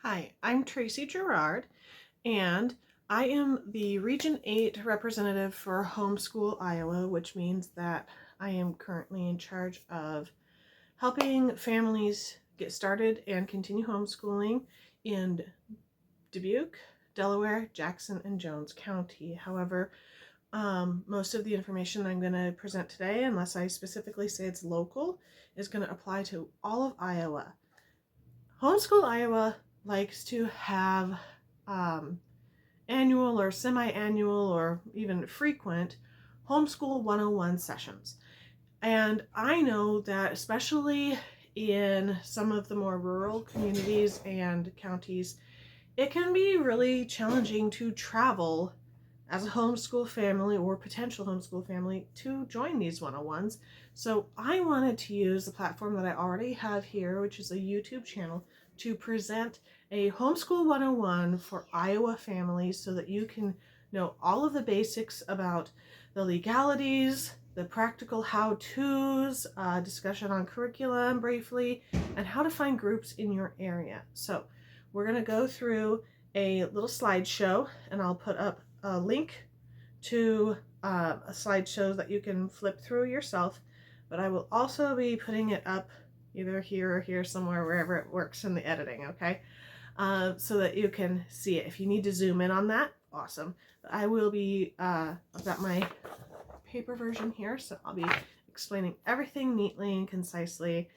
Hi, I'm Tracy Gerard, and I am the Region 8 representative for Homeschool Iowa, which means that I am currently in charge of helping families get started and continue homeschooling in Dubuque, Delaware, Jackson, and Jones County. However, most of the information I'm going to present today, unless I specifically say it's local, is going to apply to all of Iowa. Homeschool Iowa likes to have annual or semi-annual or even frequent Homeschool 101 sessions. And I know that especially in some of the more rural communities and counties, it can be really challenging to travel as a homeschool family or potential homeschool family to join these 101s. So I wanted to use the platform that I already have here, which is a YouTube channel, to present a Homeschool 101 for Iowa families so that you can know all of the basics about the legalities, the practical how-tos, discussion on curriculum briefly, and how to find groups in your area. So we're going to go through a little slideshow, and I'll put up a link to a slideshow that you can flip through yourself, but I will also be putting it up either here or here somewhere, wherever it works in the editing, okay? So that you can see it. If you need to zoom in on that, awesome. But I will be, I've got my paper version here, so I'll be explaining everything neatly and concisely.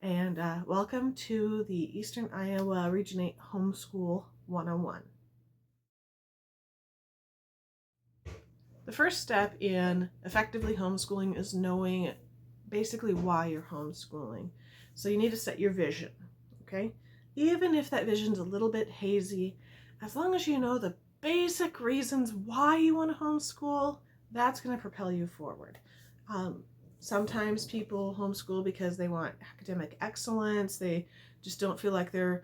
And welcome to the Eastern Iowa Region 8 Homeschool 101. The first step in effectively homeschooling is knowing basically why you're homeschooling. So you need to set your vision, okay? Even if that vision's a little bit hazy, as long as you know the basic reasons why you want to homeschool, that's going to propel you forward. Sometimes people homeschool because they want academic excellence. They just don't feel like their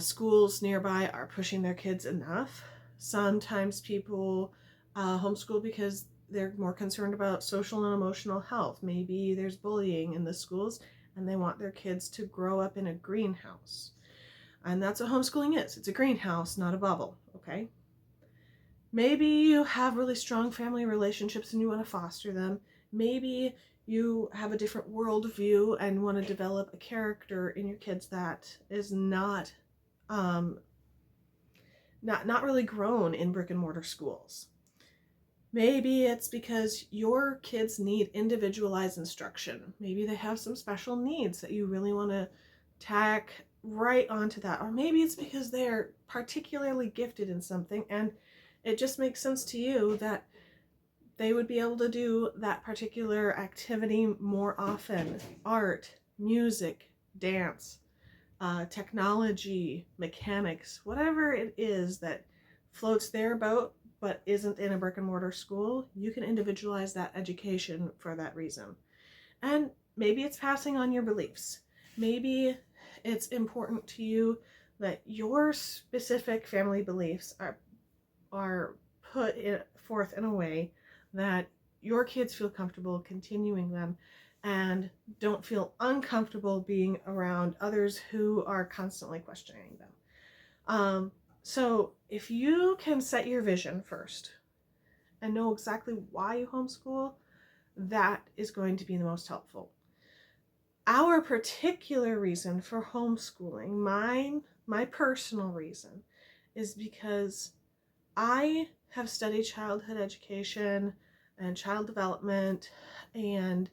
schools nearby are pushing their kids enough. Sometimes people homeschool because they're more concerned about social and emotional health. Maybe there's bullying in the schools and they want their kids to grow up in a greenhouse. And that's what homeschooling is. It's a greenhouse, not a bubble, okay? Maybe you have really strong family relationships and you want to foster them. Maybe you have a different worldview and want to develop a character in your kids that is not really grown in brick and mortar schools. Maybe it's because your kids need individualized instruction. Maybe they have some special needs that you really want to tack right onto that. Or maybe it's because they're particularly gifted in something and it just makes sense to you that they would be able to do that particular activity more often. Art, music, dance, technology, mechanics, whatever it is that floats their boat but isn't in a brick and mortar school, you can individualize that education for that reason. And maybe it's passing on your beliefs. Maybe it's important to you that your specific family beliefs are put forth in a way that your kids feel comfortable continuing them and don't feel uncomfortable being around others who are constantly questioning them. So if you can set your vision first and know exactly why you homeschool, that is going to be the most helpful. Our particular reason for homeschooling, my personal reason, is because I have studied childhood education and child development, and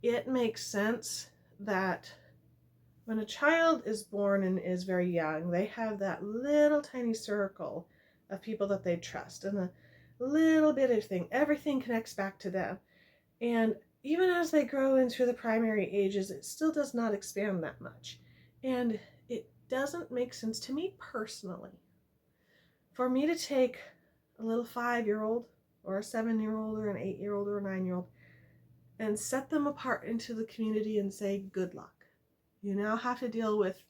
it makes sense that when a child is born and is very young, they have that little tiny circle of people that they trust, and a little bit of thing, everything connects back to them. And even as they grow into the primary ages, it still does not expand that much. And it doesn't make sense to me personally for me to take a little 5-year-old or a 7-year-old or an 8-year-old or a 9-year-old and set them apart into the community and say, good luck. You now have to deal with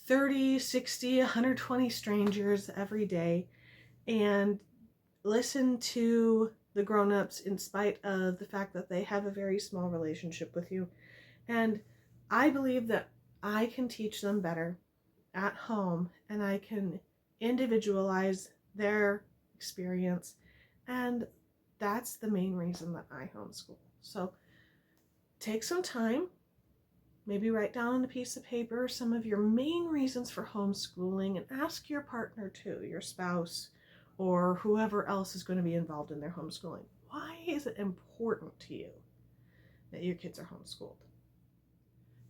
30, 60, 120 strangers every day and listen to the grown-ups in spite of the fact that they have a very small relationship with you. And I believe that I can teach them better at home, and I can individualize their experience. And that's the main reason that I homeschool. So take some time, maybe write down on a piece of paper some of your main reasons for homeschooling, and ask your partner too, your spouse, or whoever else is going to be involved in their homeschooling. Why is it important to you that your kids are homeschooled?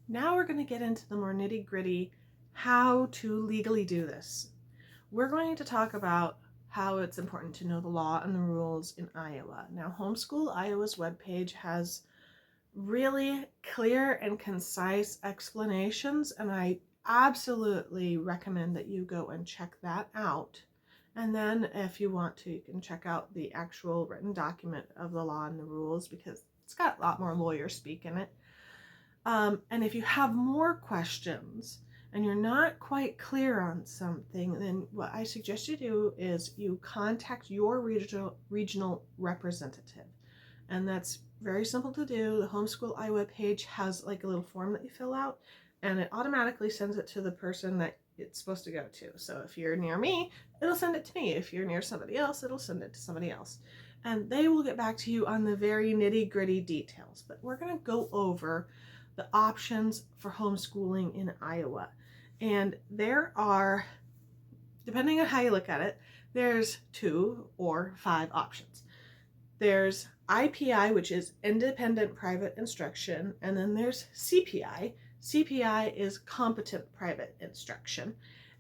Now we're going to get into the more nitty-gritty how to legally do this. We're going to talk about how it's important to know the law and the rules in Iowa. Now, Homeschool Iowa's webpage has really clear and concise explanations, and I absolutely recommend that you go and check that out. And then if you want to, you can check out the actual written document of the law and the rules, because it's got a lot more lawyer speak in it. And if you have more questions and you're not quite clear on something, then what I suggest you do is you contact your regional representative. And that's very simple to do. The Homeschool Iowa page has like a little form that you fill out, and it automatically sends it to the person that it's supposed to go to. So if you're near me, it'll send it to me. If you're near somebody else, it'll send it to somebody else. And they will get back to you on the very nitty-gritty details. But we're going to go over the options for homeschooling in Iowa. And there are, depending on how you look at it, there's 2 or 5 options. There's IPI, which is independent private instruction, and then there's CPI. CPI is competent private instruction,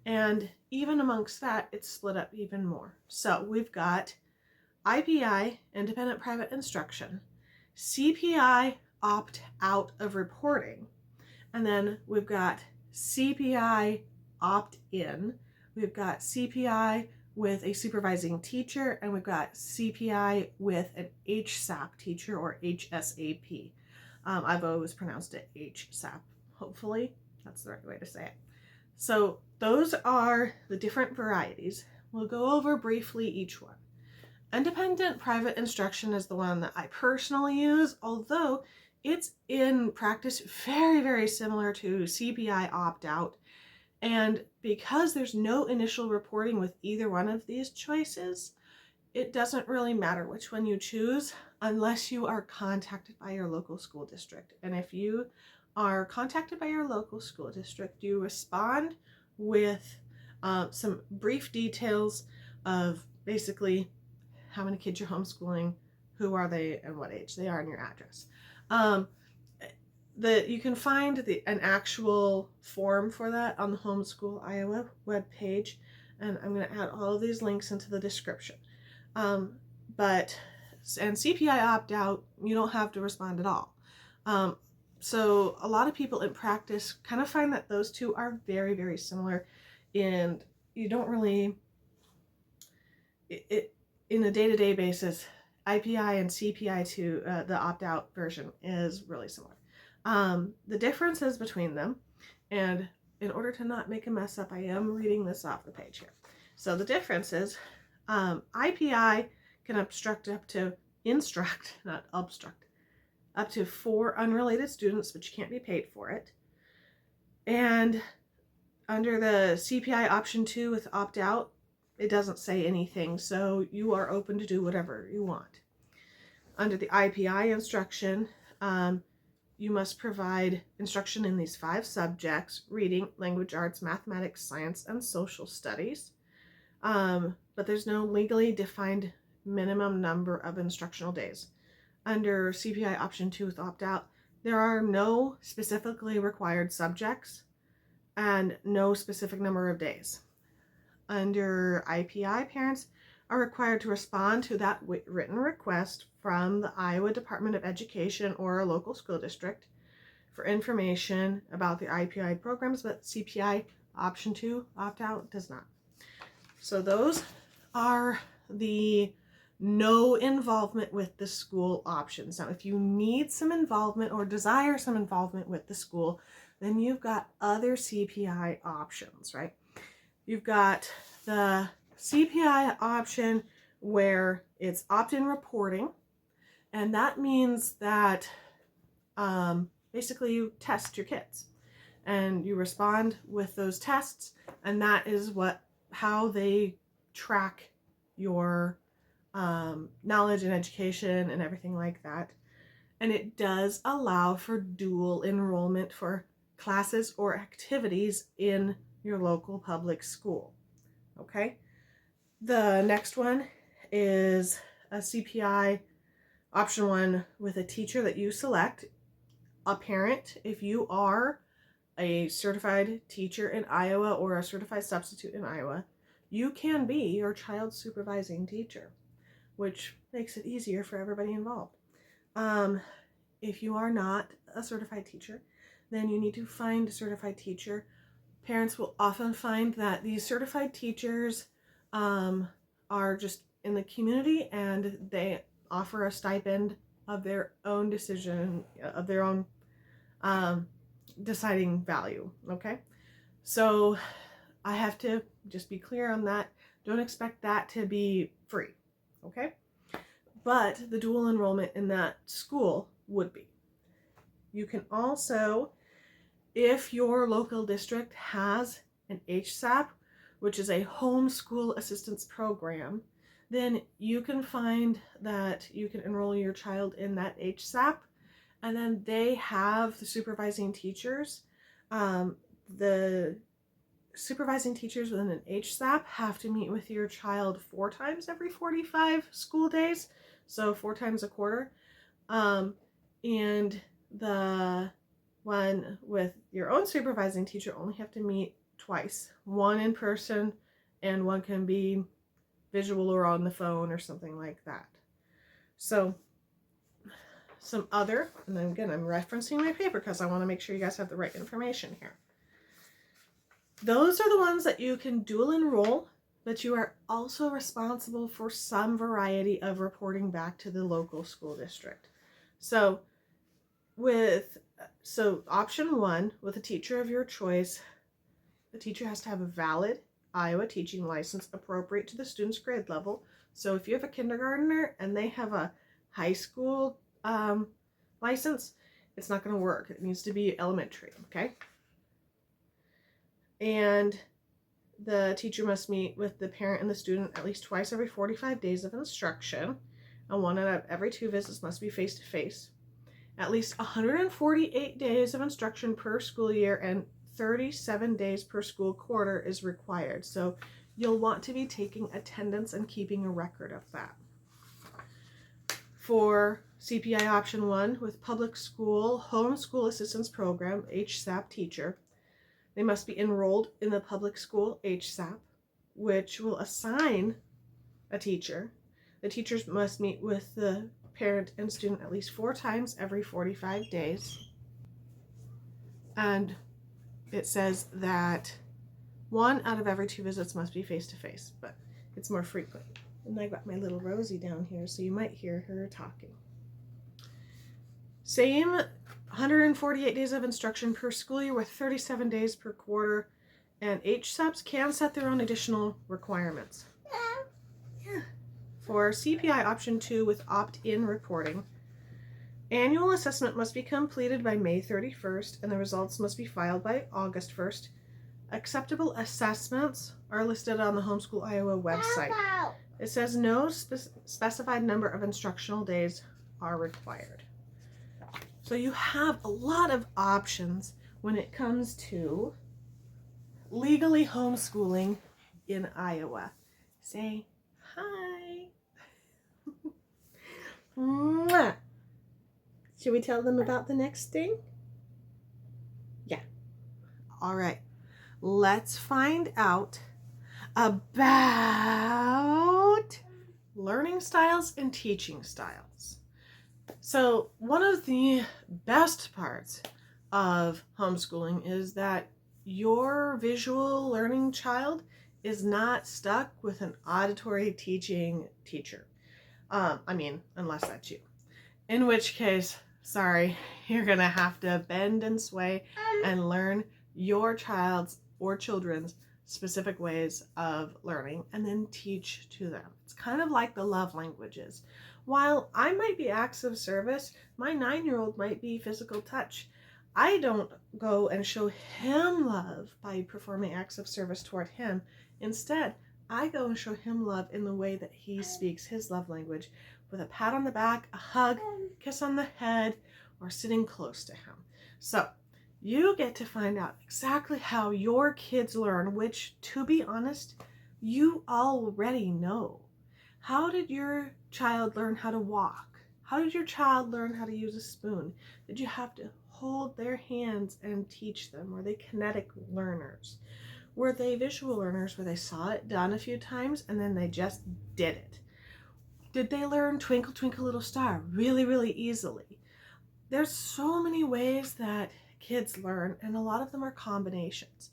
and even amongst that, it's split up even more. So we've got IPI, independent private instruction, CPI, opt out of reporting, and then we've got CPI, opt in, we've got CPI with a supervising teacher, and we've got CPI with an HSAP teacher, or HSAP. I've always pronounced it HSAP. Hopefully that's the right way to say it. So those are the different varieties. We'll go over briefly each one. Independent private instruction is the one that I personally use, although it's in practice very, very similar to CPI opt-out. And because there's no initial reporting with either one of these choices, it doesn't really matter which one you choose unless you are contacted by your local school district. And if you are contacted by your local school district, you respond with some brief details of basically how many kids you're homeschooling, who are they, and what age they are, and your address. You can find an actual form for that on the Homeschool Iowa webpage, and I'm going to add all of these links into the description. And CPI opt-out, you don't have to respond at all. So a lot of people in practice kind of find that those two are very, very similar, and you don't really, in a day-to-day basis, IPI and CPI to the opt-out version is really similar. The differences between them, and in order to not make a mess up, I am reading this off the page here. So the difference is IPI can instruct, not obstruct, up to 4 unrelated students, but you can't be paid for it. And under the CPI option 2 with opt-out, it doesn't say anything, so you are open to do whatever you want. Under the IPI instruction, you must provide instruction in these 5 subjects: reading, language arts, mathematics, science, and social studies. But there's no legally defined minimum number of instructional days. Under CPI option 2 with opt-out, there are no specifically required subjects and no specific number of days. Under IPI, parents are required to respond to that written request from the Iowa Department of Education or a local school district for information about the IPI programs, but CPI option 2 opt-out does not. So those are the no involvement with the school options. Now, if you need some involvement or desire some involvement with the school, then you've got other CPI options, right? You've got the CPI option where it's opt-in reporting, and that means that basically you test your kids. and you respond with those tests, and that is how they track your knowledge and education and everything like that. And it does allow for dual enrollment for classes or activities in your local public school. Okay? The next one is a CPI option 1 with a teacher that you select. A parent, if you are a certified teacher in Iowa or a certified substitute in Iowa, you can be your child's supervising teacher, which makes it easier for everybody involved. If you are not a certified teacher, then you need to find a certified teacher. Parents will often find that these certified teachers are just in the community, and they offer a stipend of their own decision, of their own deciding value. Okay, so I have to just be clear on that. Don't expect that to be free. Okay, but the dual enrollment in that school would be. You can also, if your local district has an HSAP, which is a homeschool assistance program, then you can find that you can enroll your child in that HSAP, and then they have the supervising teachers. The supervising teachers within an HSAP have to meet with your child 4 times every 45 school days, so 4 times a quarter. And the one with your own supervising teacher only have to meet twice, 1 in person and 1 can be visual or on the phone or something like that. So some other, and then again, I'm referencing my paper because I want to make sure you guys have the right information here. Those are the ones that you can dual enroll, but you are also responsible for some variety of reporting back to the local school district. So option 1, with a teacher of your choice, the teacher has to have a valid Iowa teaching license appropriate to the student's grade level. So if you have a kindergartner and they have a high school license, it's not going to work. It needs to be elementary, okay? And the teacher must meet with the parent and the student at least twice every 45 days of instruction, and 1 out of every 2 visits must be face-to-face. At least 148 days of instruction per school year and 37 days per school quarter is required. So you'll want to be taking attendance and keeping a record of that. For CPI option 1 with public school homeschool assistance program, HSAP teacher, they must be enrolled in the public school HSAP, which will assign a teacher. The teachers must meet with the parent and student at least 4 times every 45 days. And it says that 1 out of every 2 visits must be face-to-face, but it's more frequent. And I got my little Rosie down here, so you might hear her talking. Same 148 days of instruction per school year with 37 days per quarter, and HSAPs can set their own additional requirements. Yeah. For CPI option 2 with opt-in reporting, annual assessment must be completed by May 31st and the results must be filed by August 1st. Acceptable assessments are listed on the Homeschool Iowa website. It says no specified number of instructional days are required. So you have a lot of options when it comes to legally homeschooling in Iowa. Say hi. Mwah. Should we tell them about the next thing? Yeah. All right. Let's find out about learning styles and teaching styles. So one of the best parts of homeschooling is that your visual learning child is not stuck with an auditory teaching teacher. Unless that's you. In which case, sorry, you're going to have to bend and sway and learn your child's or children's specific ways of learning and then teach to them. It's kind of like the love languages. While I might be acts of service, my 9-year-old might be physical touch. I don't go and show him love by performing acts of service toward him. Instead, I go and show him love in the way that he speaks his love language, with a pat on the back, a hug, kiss on the head, or sitting close to him. So you get to find out exactly how your kids learn, which, to be honest, you already know. How did your child learn how to walk? How did your child learn how to use a spoon? Did you have to hold their hands and teach them? Were they kinetic learners? Were they visual learners where they saw it done a few times and then they just did it? Did they learn Twinkle Twinkle Little Star really, really easily? There's so many ways that kids learn, and a lot of them are combinations.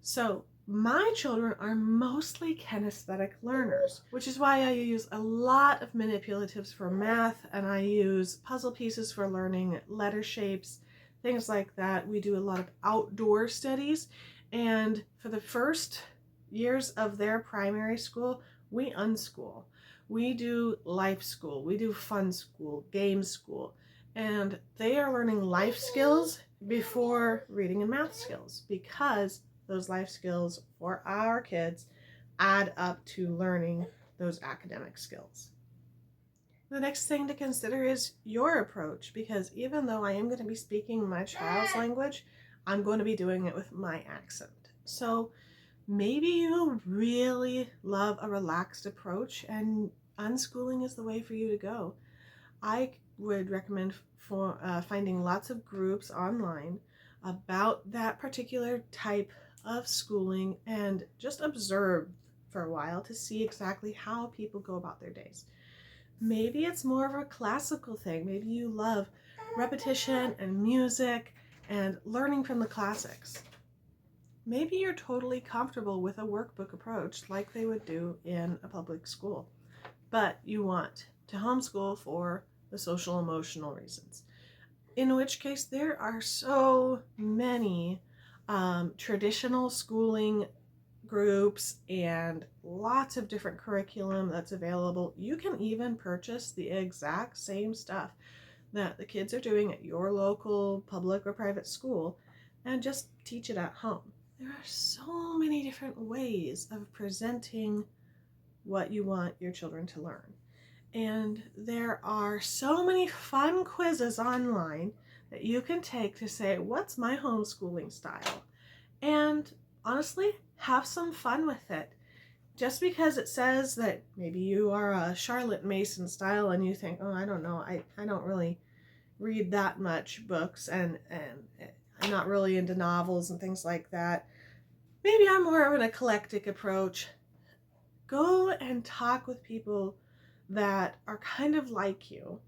So my children are mostly kinesthetic learners, which is why I use a lot of manipulatives for math, and I use puzzle pieces for learning letter shapes, things like that. We do a lot of outdoor studies, and for the first years of their primary school, we unschool. We do life school, we do fun school, game school, and they are learning life skills before reading and math skills, because those life skills for our kids add up to learning those academic skills. The next thing to consider is your approach, because even though I am going to be speaking my child's language, I'm going to be doing it with my accent. So maybe you really love a relaxed approach and unschooling is the way for you to go. I would recommend finding lots of groups online about that particular type of schooling and just observe for a while to see exactly how people go about their days. Maybe it's more of a classical thing. Maybe you love repetition and music and learning from the classics. Maybe you're totally comfortable with a workbook approach like they would do in a public school, but you want to homeschool for the social emotional reasons. In which case, there are so many traditional schooling groups and lots of different curriculum that's available. You can even purchase the exact same stuff that the kids are doing at your local public or private school and just teach it at home. There are so many different ways of presenting what you want your children to learn. And there are so many fun quizzes online that you can take to say, what's my homeschooling style? And honestly, have some fun with it. Just because it says that maybe you are a Charlotte Mason style and you think, oh, I don't know, I don't really read that much books and I'm not really into novels and things like that. Maybe I'm more of an eclectic approach. Go and talk with people that are kind of like you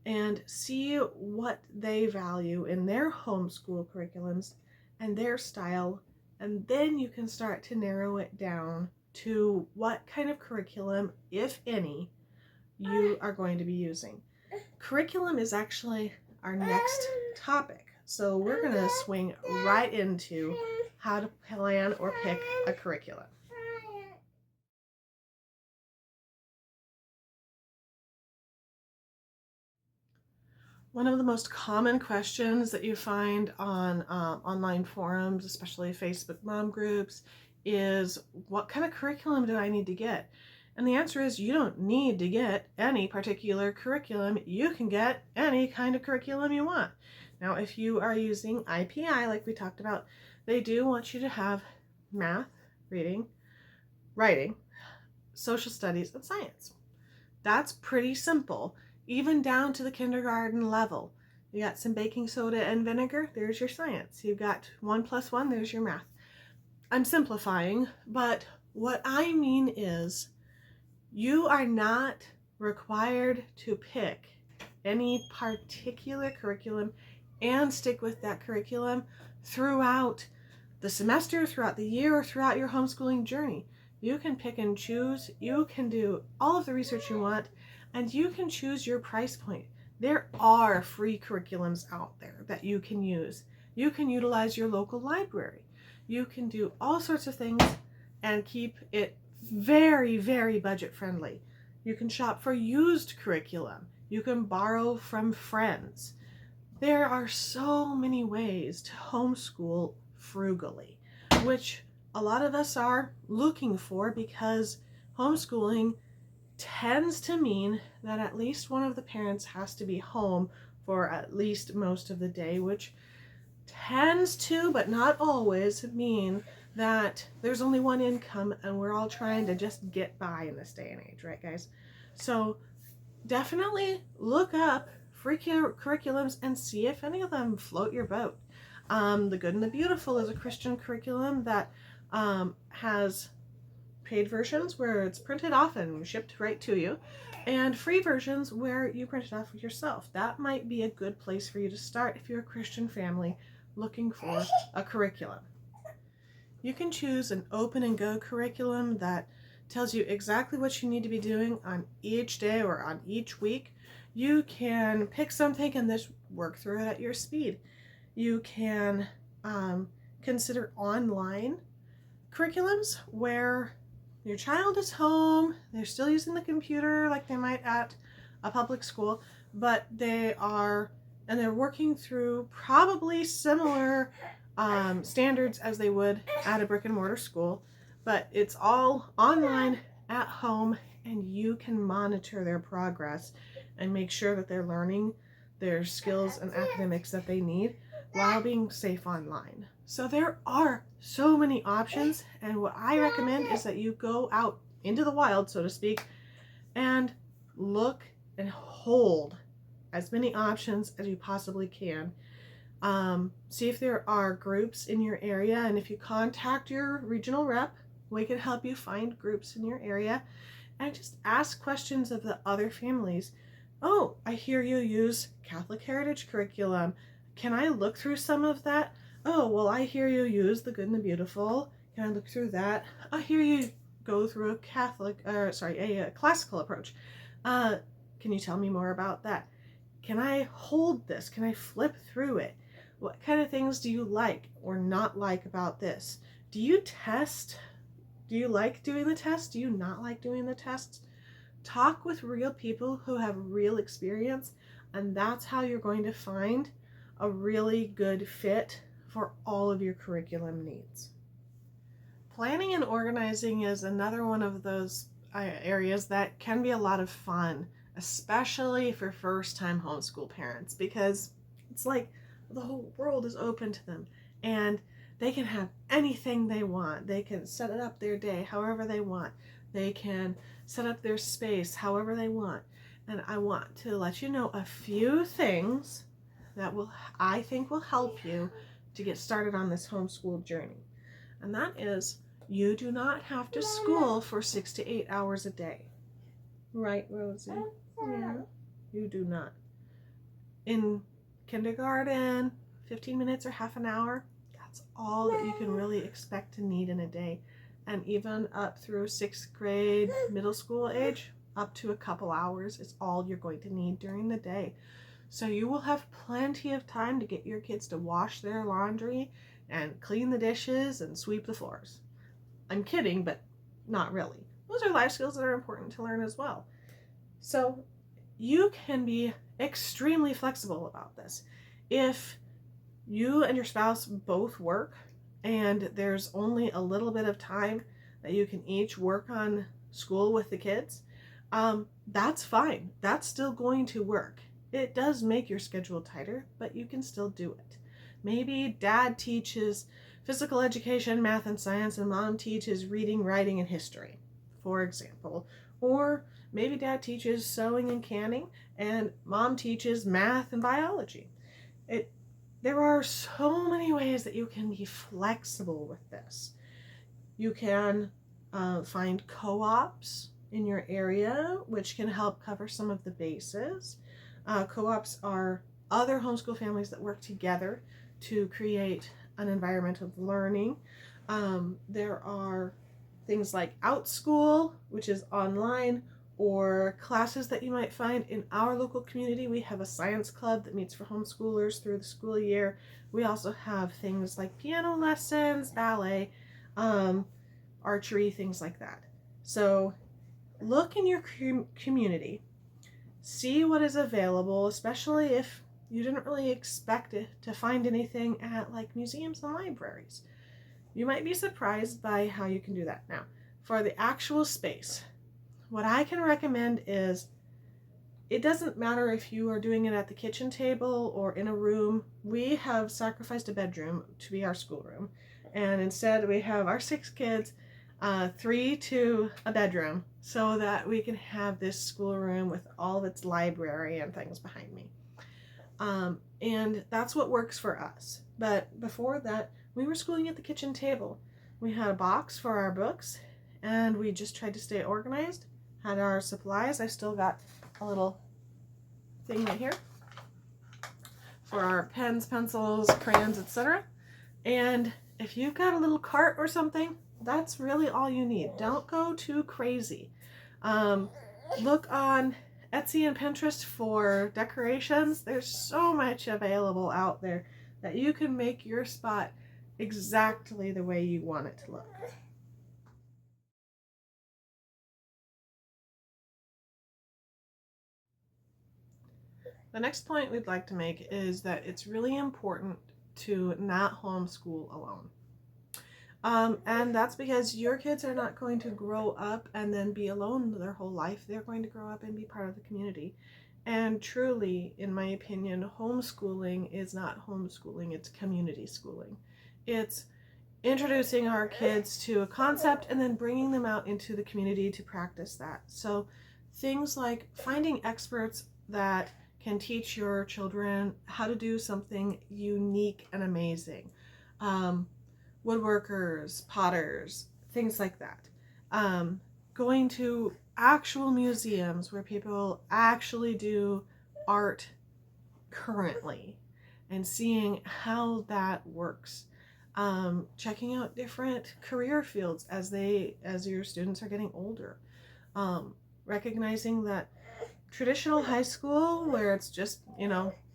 and see what they value in their homeschool curriculums and their style, and then you can start to narrow it down to what kind of curriculum, if any, you are going to be using. Curriculum is actually our next topic, so we're going to swing right into how to plan or pick a curriculum. One of the most common questions that you find on online forums, especially Facebook mom groups, is what kind of curriculum do I need to get? And the answer is you don't need to get any particular curriculum. You can get any kind of curriculum you want. Now, if you are using IPI, like we talked about, they do want you to have math, reading, writing, social studies, and science. That's pretty simple. Even down to the kindergarten level. You got some baking soda and vinegar, there's your science. You've got 1 + 1, there's your math. I'm simplifying, but what I mean is you are not required to pick any particular curriculum and stick with that curriculum throughout the semester, throughout the year, or throughout your homeschooling journey. You can pick and choose. You can do all of the research you want, and you can choose your price point. There are free curriculums out there that you can use. You can utilize your local library. You can do all sorts of things and keep it very, very budget friendly. You can shop for used curriculum. You can borrow from friends. There are so many ways to homeschool frugally, which a lot of us are looking for because homeschooling tends to mean that at least one of the parents has to be home for at least most of the day, which tends to, but not always, mean that there's only one income and we're all trying to just get by in this day and age, right, guys? So definitely look up free curriculums and see if any of them float your boat. The Good and the Beautiful is a Christian curriculum that has paid versions where it's printed off and shipped right to you, and free versions where you print it off yourself. That might be a good place for you to start if you're a Christian family looking for a curriculum. You can choose an open and go curriculum that tells you exactly what you need to be doing on each day or on each week. You can pick something and just work through it at your speed. You can consider online curriculums where your child is home, they're still using the computer like they might at a public school, but they're working through probably similar standards as they would at a brick and mortar school, but it's all online at home, and you can monitor their progress and make sure that they're learning their skills and academics that they need while being safe online. So there are so many options, and what I recommend is that you go out into the wild, so to speak, and look and hold as many options as you possibly can. See if there are groups in your area, and if you contact your regional rep, we can help you find groups in your area, and just ask questions of the other families. Oh, I hear you use Catholic Heritage curriculum. Can I look through some of that? Oh, well, I hear you use the Good and the Beautiful. Can I look through that? I hear you go through a classical approach. Can you tell me more about that? Can I hold this? Can I flip through it? What kind of things do you like or not like about this? Do you test? Do you like doing the tests? Do you not like doing the tests? Talk with real people who have real experience, and that's how you're going to find a really good fit for all of your curriculum needs. Planning and organizing is another one of those areas that can be a lot of fun, especially for first-time homeschool parents, because it's like the whole world is open to them and they can have anything they want. They can set it up their day however they want. They can set up their space however they want. And I want to let you know a few things that I think will help you to get started on this homeschool journey. And that is, you do not have to school for 6 to 8 hours a day. Right, Rosie? Yeah, you do not. In kindergarten, 15 minutes or half an hour, that's all that you can really expect to need in a day. And even up through 6th grade, middle school age, up to a couple hours is all you're going to need during the day. So you will have plenty of time to get your kids to wash their laundry and clean the dishes and sweep the floors. I'm kidding, but not really. Those are life skills that are important to learn as well. So you can be extremely flexible about this. If you and your spouse both work and there's only a little bit of time that you can each work on school with the kids, that's fine. That's still going to work. It does make your schedule tighter, but you can still do it. Maybe dad teaches physical education, math and science, and mom teaches reading, writing, and history, for example. Or maybe dad teaches sewing and canning, and mom teaches math and biology. There are so many ways that you can be flexible with this. You can find co-ops in your area, which can help cover some of the bases. Co-ops are other homeschool families that work together to create an environment of learning. There are things like OutSchool, which is online, or classes that you might find in our local community. We have a science club that meets for homeschoolers through the school year. We also have things like piano lessons, ballet, archery, things like that. So look in your community, see what is available, especially if you didn't really expect it to find anything at like museums and libraries. You might be surprised by how you can do that. Now, for the actual space, what I can recommend is, it doesn't matter if you are doing it at the kitchen table or in a room. We have sacrificed a bedroom to be our schoolroom, and instead we have our 6 kids, 3 to a bedroom, so that we can have this schoolroom with all of its library and things behind me. And that's what works for us. But before that, we were schooling at the kitchen table. We had a box for our books, and we just tried to stay organized, had our supplies. I still got a little thing right here for our pens, pencils, crayons, etc. And if you've got a little cart or something, that's really all you need. Don't go too crazy. Look on Etsy and Pinterest for decorations. There's so much available out there that you can make your spot exactly the way you want it to look. The next point we'd like to make is that it's really important to not homeschool alone. And that's because your kids are not going to grow up and then be alone their whole life. They're going to grow up and be part of the community. And truly, in my opinion, homeschooling is not homeschooling, it's community schooling. It's introducing our kids to a concept and then bringing them out into the community to practice that. So things like finding experts that can teach your children how to do something unique and amazing. Woodworkers, potters, things like that. Going to actual museums where people actually do art currently and seeing how that works. Checking out different career fields as your students are getting older. Recognizing that traditional high school, where it's just,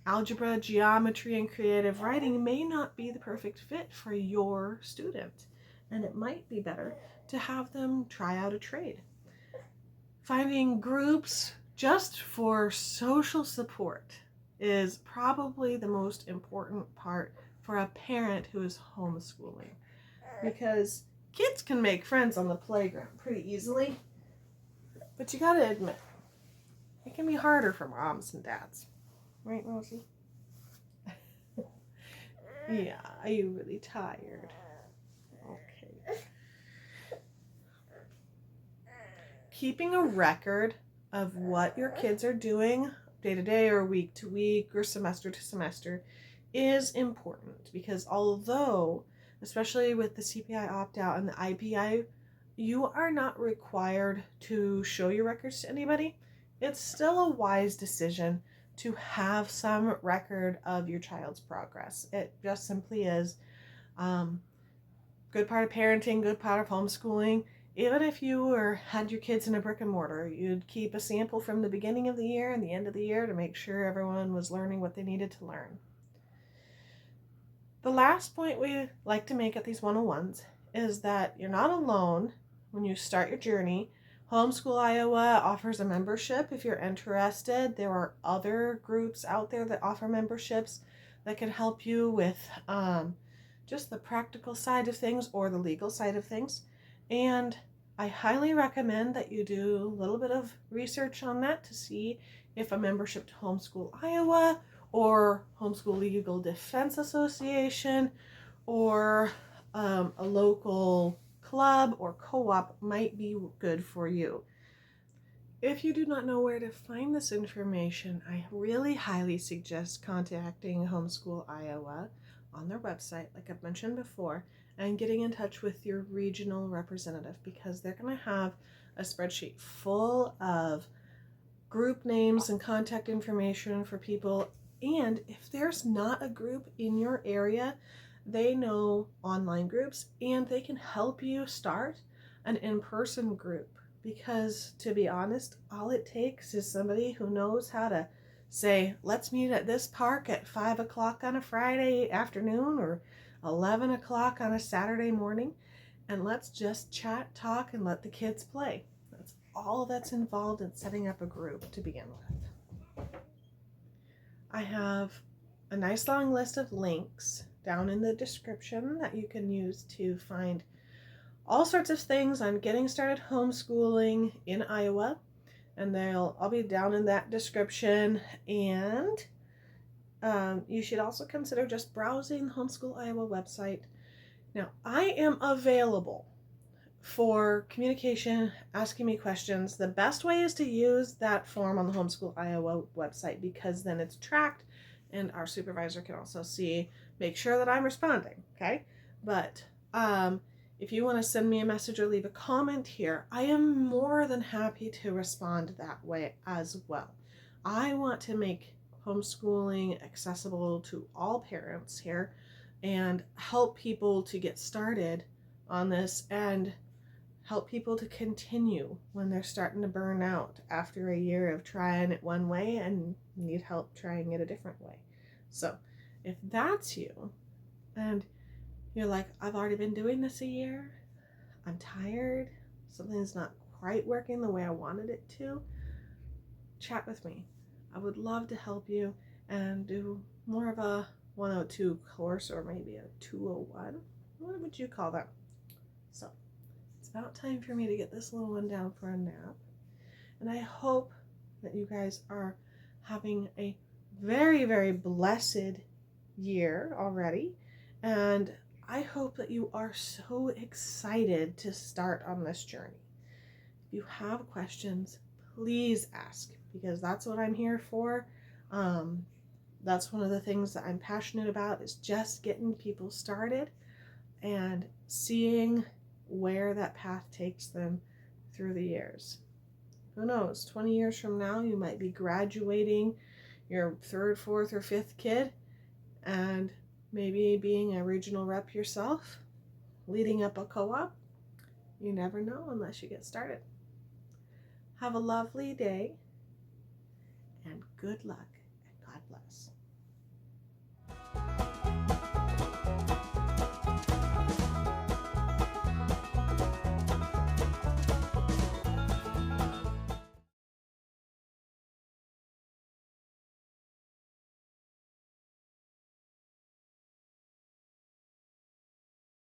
algebra, geometry, and creative writing, may not be the perfect fit for your student. And it might be better to have them try out a trade. Finding groups just for social support is probably the most important part for a parent who is homeschooling, because kids can make friends on the playground pretty easily, but you gotta admit, it can be harder for moms and dads. Right, Rosie? Yeah, are you really tired? Okay. Keeping a record of what your kids are doing day to day or week to week or semester to semester is important, because although, especially with the CPI opt-out and the IPI, you are not required to show your records to anybody, it's still a wise decision to have some record of your child's progress. It just simply is. Good part of parenting, good part of homeschooling. Even if you had your kids in a brick and mortar, you'd keep a sample from the beginning of the year and the end of the year to make sure everyone was learning what they needed to learn. The last point we like to make at these 101s is that you're not alone when you start your journey. Homeschool Iowa offers a membership if you're interested. There are other groups out there that offer memberships that can help you with just the practical side of things or the legal side of things. And I highly recommend that you do a little bit of research on that to see if a membership to Homeschool Iowa or Homeschool Legal Defense Association or a local club or co-op might be good for you. If you do not know where to find this information, I really highly suggest contacting Homeschool Iowa on their website, like I've mentioned before, and getting in touch with your regional representative, because they're going to have a spreadsheet full of group names and contact information for people. And if there's not a group in your area, they know online groups and they can help you start an in-person group. Because to be honest, all it takes is somebody who knows how to say, let's meet at this park at 5 o'clock on a Friday afternoon or 11 o'clock on a Saturday morning, and let's just chat, talk, and let the kids play. That's all that's involved in setting up a group to begin with. I have a nice long list of links down in the description that you can use to find all sorts of things on getting started homeschooling in Iowa, and they'll all be down in that description. And you should also consider just browsing the Homeschool Iowa website. Now, I am available for communication, asking me questions. The best way is to use that form on the Homeschool Iowa website, because then it's tracked and our supervisor can also make sure that I'm responding, okay? But if you want to send me a message or leave a comment here, I am more than happy to respond that way as well. I want to make homeschooling accessible to all parents here and help people to get started on this and help people to continue when they're starting to burn out after a year of trying it one way and need help trying it a different way. So if that's you and you're like, I've already been doing this a year, I'm tired, something's not quite working the way I wanted it to, chat with me. I would love to help you and do more of a 102 course, or maybe a 201. What would you call that? So it's about time for me to get this little one down for a nap. And I hope that you guys are having a very, very blessed year already. And I hope that you are so excited to start on this journey. If you have questions, please ask, because that's what I'm here for. That's one of the things that I'm passionate about, is just getting people started and seeing where that path takes them through the years. Who knows, 20 years from now, you might be graduating your 3rd, 4th, or 5th kid and maybe being a regional rep yourself, leading up a co-op. You never know unless you get started. Have a lovely day and good luck, and God bless.